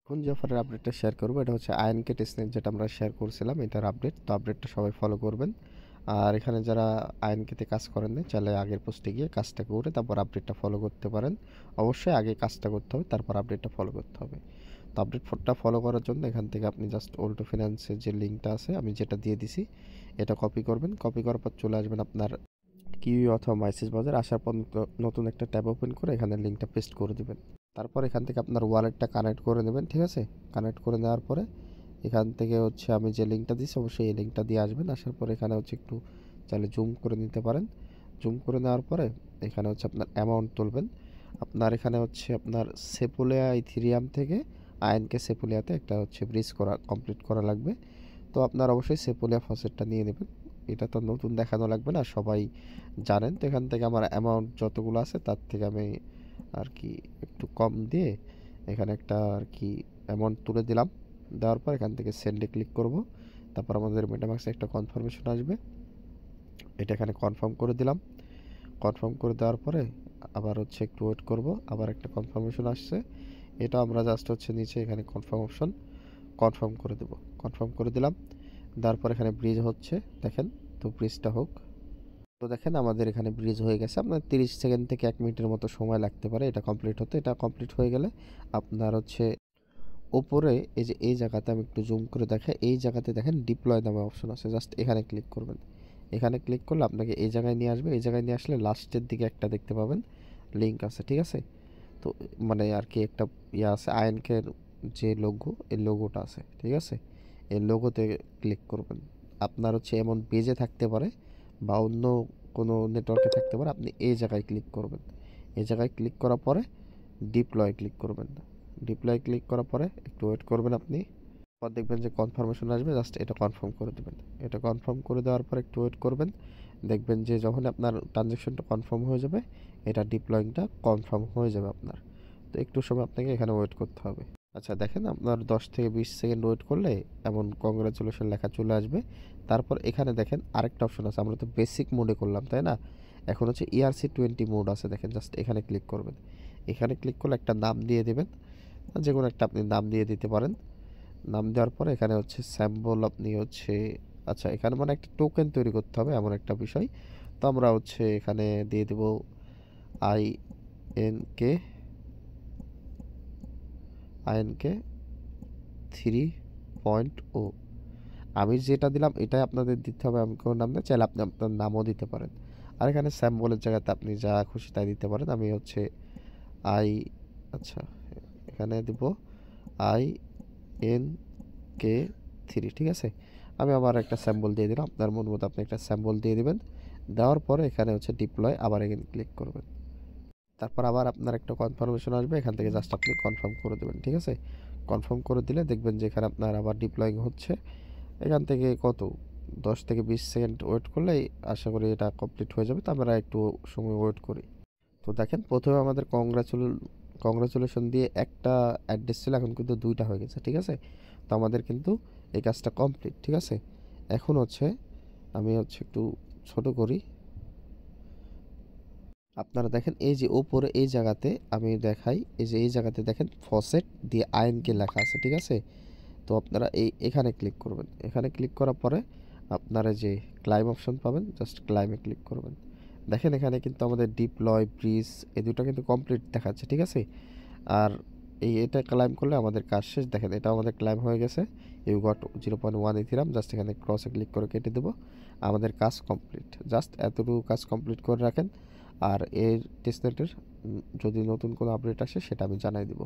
কোন অফারের আপডেটটা শেয়ার করবো, এটা হচ্ছে আইএনকে টেস্টনেট যেটা আমরা শেয়ার করছিলাম এটার আপডেট। তো আপডেটটা সবাই ফলো করবেন। আর এখানে যারা আইএনকেতে কাজ করেন না চাইলে আগের পোস্টে গিয়ে কাজটা করে তারপর আপডেটটা ফলো করতে পারেন। অবশ্যই আগে কাজটা করতে হবে, তারপর আপডেটটা ফলো করতে হবে। তো আপডেটটা ফলো করার জন্য এখান থেকে আপনি জাস্ট অল্টো ফিন্যান্সের যে লিঙ্কটা আছে আমি যেটা দিয়ে দিছি এটা কপি করবেন। কপি করার পর চলে আসবেন আপনার কিউই অথবা মাইসেজ বাজার। আসার পর নতুন একটা ট্যাব ওপেন করে এখানে লিঙ্কটা পেস্ট করে দেবেন। তারপর এখান থেকে আপনার ওয়ালেটটা কানেক্ট করে নেবেন, ঠিক আছে। কানেক্ট করে নেওয়ার পরে এখান থেকে হচ্ছে আমি যে লিঙ্কটা দিচ্ছি অবশ্যই এই লিঙ্কটা দিয়ে আসবেন। আসার পরে এখানে হচ্ছে একটু চাইলে জুম করে নিতে পারেন। জুম করে নেওয়ার পরে এখানে হচ্ছে আপনার অ্যামাউন্ট তুলবেন। আপনার এখানে হচ্ছে আপনার সেপুলিয়া ইথিরিয়াম থেকে আইএনকে সেপুলিয়াতে একটা হচ্ছে ব্রিজ কমপ্লিট করা লাগবে। তো আপনার অবশ্যই সেপুলিয়া ফসেটটা নিয়ে নেবেন। এটা তো নতুন দেখানো লাগবে না, সবাই জানেন। তো এখান থেকে আমার অ্যামাউন্ট যতগুলো আছে তার থেকে আমি আর কি একটু কম দিয়ে এখানে একটা আর কি অ্যামাউন্ট তুলে দিলাম। দেওয়ার পর এখান থেকে সেন্ডে ক্লিক করব। তারপর আমাদের মেটামাক্সে একটা কনফার্মেশন আসবে, এটা এখানে কনফার্ম করে দিলাম। কনফার্ম করে দেওয়ার পরে আবার হচ্ছে একটু ওয়েট করব, আবার একটা কনফার্মেশন আসছে। এটা আমরা জাস্ট হচ্ছে নিচে এখানে কনফার্ম অপশন কনফার্ম করে দেব। কনফার্ম করে দিলাম। দেওয়ার পর এখানে ব্রিজ হচ্ছে দেখেন, তো ব্রিজটা হোক। তো দেখেন আমাদের এখানে ব্রিজ হয়ে গেছে। আপনার 30 সেকেন্ড থেকে 1 মিনিটের মতো সময় লাগতে পারে এটা কমপ্লিট হতে। এটা কমপ্লিট হয়ে গেলে আপনার হচ্ছে ওপরে এই যে এই জায়গাতে আমি একটু জুম করে দেখাই, এই জায়গাতে দেখেন ডিপ্লয় নামে অপশন আছে, জাস্ট এখানে ক্লিক করবেন। এখানে ক্লিক করলে আপনাকে এই জায়গায় নিয়ে আসবে। এই জায়গায় নিয়ে আসলে লাস্টের দিকে একটা দেখতে পাবেন লিঙ্ক আছে, ঠিক আছে। তো মানে আর কি একটা ইয়ে আছে আইএনকের যে লোগো, এই লোগোটা আছে, ঠিক আছে। এই লোগোতে ক্লিক করবেন। আপনার হচ্ছে এমন পেজে থাকতে পারে বা অন্য কোনো নেটওয়ার্কে থাকতে পারে, আপনি এই জায়গায় ক্লিক করবেন। এই জায়গায় ক্লিক করার পরে ডিপ্লয় ক্লিক করবেন। ডিপ্লয় ক্লিক করার পরে একটু ওয়েট করবেন আপনি। পর দেখবেন যে কনফার্মেশন আসবে, জাস্ট এটা কনফার্ম করে দেবেন। এটা কনফার্ম করে দেওয়ার পর একটু ওয়েট করবেন। দেখবেন যে যখন আপনার ট্রানজ্যাকশনটা কনফার্ম হয়ে যাবে এটা ডিপ্লয়িংটা কনফার্ম হয়ে যাবে আপনার। তো একটু সময় আপনাকে এখানে ওয়েট করতে হবে। আচ্ছা দেখেন আপনার 10 থেকে 20 সেকেন্ড ওয়েট করলে এমন কংগ্রাচুলেশন লেখা চলে আসবে। তারপর এখানে দেখেন আরেকটা অপশন আছে, আমরা তো বেসিক মোডে করলাম তাই না, এখন হচ্ছে ERC20 মোড আছে দেখেন, জাস্ট এখানে ক্লিক করবেন। এখানে ক্লিক করলে একটা নাম দিয়ে দেবেন, যে কোনো একটা আপনি নাম দিয়ে দিতে পারেন। নাম দেওয়ার পরে এখানে হচ্ছে স্যাম্বল আপনি হচ্ছে আচ্ছা এখানে মানে একটা টোকেন তৈরি করতে হবে এমন একটা বিষয়। তো আমরা হচ্ছে এখানে দিয়ে দেব আইএনকে আইএনকে 3.0। আমি যেটা দিলাম এটাই আপনাদের দিতে হবে, আমি কোনো নাম না, চাইলে আপনি আপনার নামও দিতে পারেন। আর এখানে স্যাম্বলের জায়গাতে আপনি যা খুশি তাই দিতে পারেন। আমি হচ্ছে আই আচ্ছা এখানে দেব INK3, ঠিক আছে। আমি আবার একটা স্যাম্বল দিয়ে দিলাম, আপনার মন মতো আপনি একটা স্যাম্বল দিয়ে দিবেন। দেওয়ার পরে এখানে হচ্ছে ডিপ্লয় আবার এখানে ক্লিক করবেন। তারপর আবার আপনার একটা কনফার্মেশন আসবে, এখান থেকে জাস্ট আপনি কনফার্ম করে দেবেন, ঠিক আছে। কনফার্ম করে দিলে দেখবেন যে এখানে আপনার আবার ডিপ্লয়িং হচ্ছে। এখান থেকে কত 10 থেকে 20 সেকেন্ড ওয়েট করলেই আশা করি এটা কমপ্লিট হয়ে যাবে। তো আমরা একটু সময় ওয়েট করি। তো দেখেন প্রথমে আমাদের কংগ্রাচুলেশন দিয়ে একটা অ্যাড্রেস ছিল, এখন কিন্তু দুইটা হয়ে গেছে, ঠিক আছে। তো আমাদের কিন্তু এই কাজটা কমপ্লিট, ঠিক আছে। এখন হচ্ছে আমি হচ্ছে একটু ছোট করি। আপনারা দেখেন এই যে ওপরে এই জায়গাতে আমি দেখাই, এই যে এই জায়গাতে দেখেন ফসেট দিয়ে আইএনকে লেখা আছে, ঠিক আছে। তো আপনারা এখানে ক্লিক করবেন। এখানে ক্লিক করার পরে আপনারা যে ক্লাইম অপশন পাবেন, জাস্ট ক্লাইমে ক্লিক করবেন। দেখেন এখানে কিন্তু আমাদের ডিপ্লয় ব্রিজ এই দুটো কিন্তু কমপ্লিট দেখাচ্ছে, ঠিক আছে। আর এটা ক্লাইম করলে আমাদের কাজ শেষ। দেখেন এটা আমাদের ক্লাইম হয়ে গেছে। ইউ গট 0.1 ইথিরাম, জাস্ট এখানে ক্রসে ক্লিক করে কেটে দেবো। আমাদের কাজ কমপ্লিট। জাস্ট এতটুকু কাজ কমপ্লিট করে রাখেন। আর এর টেস্টনেটের যদি নতুন কোনো আপডেট আসে সেটা আমি জানাই দেবো।